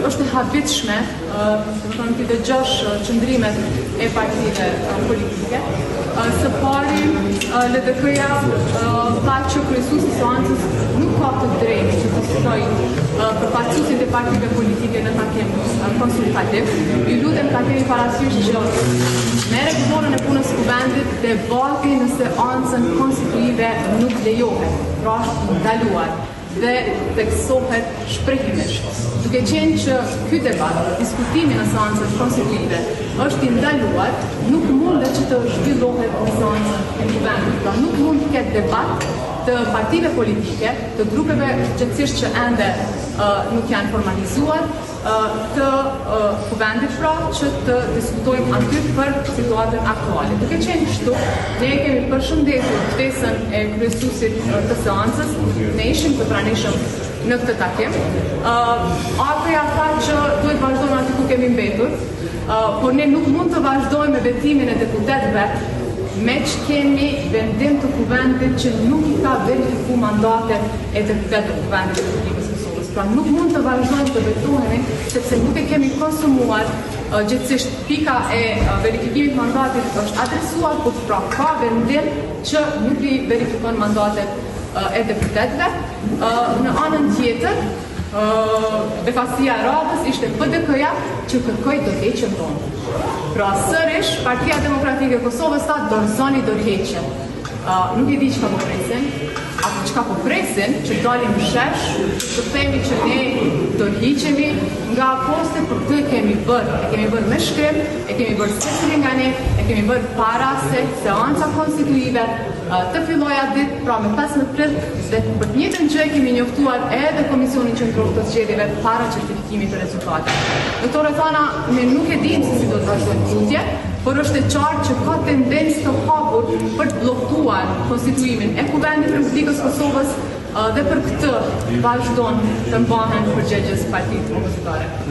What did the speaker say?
është e habitshme, ti dëgjosh qëndrimet e partive politike. Së pari, LDK-ja tha që kryesuesi i seancës nuk ka të drejtë që të shtoj përfaqësuesit e partive politike në takim konsultativ. Ju lutem ta keni parasysh që me regulorën e punës kuvendit debati në seancën konstituive nuk lejohet, pra është ndaluar dhe teksohet shprehimisht. Duke qenë që ky debat, diskutimi në seancën konstituive është i ndaluar, nuk mundet që të zhvillohet në seancën e kuvendit. Pra nuk mund të ketë debat të partive politike, të grupeve gjithësisht që ende nuk janë formalizuar, të kuvendit pra që të diskutojnë aty për situatën aktuale. Duke qenë kështu, ne kemi përshëndetur ftesën e kryesuesit të seancës, ne ishim të pranishëm në këtë takim. Atëja tha që duhet vazhdojmë aty ku kemi mbetur, por ne nuk mund të vazhdojmë me vetimin e deputetëve me që kemi vendim të kuvendit që nuk i ka verifiku mandatet e deputetëve të kuvendit të Republikës Kosovës. Pra nuk mund të vazhdojmë të vetohemi, sepse nuk e kemi konsumuar gjithësisht pika e verifikimit mandatit është adresuar, por pra ka vendim që nuk i verifikon mandatet e deputetëve. Në anën tjetër, befasia e radhës ishte PDK-ja që kërkoi dorëheqjen tonë. Pra sërish, Partia Demokratike e Kosovës tha dorëzoni dorëheqjen. Nuk e di çka po presin, apo çka po presin që dalim shesh, të themi që ne dorëhiqemi nga poste, për këtë e kemi bërë me shkrim, e kemi bërë secili nga ne, e kemi bërë para se seanca konstituive të fillojë atë ditë, pra me 15 prill, dhe për të njëjtën gjë kemi njoftuar edhe Komisionin Qendror të Zgjedhjeve para certifikimit të rezultateve. Doktore Thana, ne nuk e dimë se si do të vazhdojmë tutje, por është e qartë që ka tendencë të hapur për të bllokuar konstituimin e Kuvendit të Republikës Kosovës dhe për këtë vazhdon të mbahen përgjegjës partitë opozitare.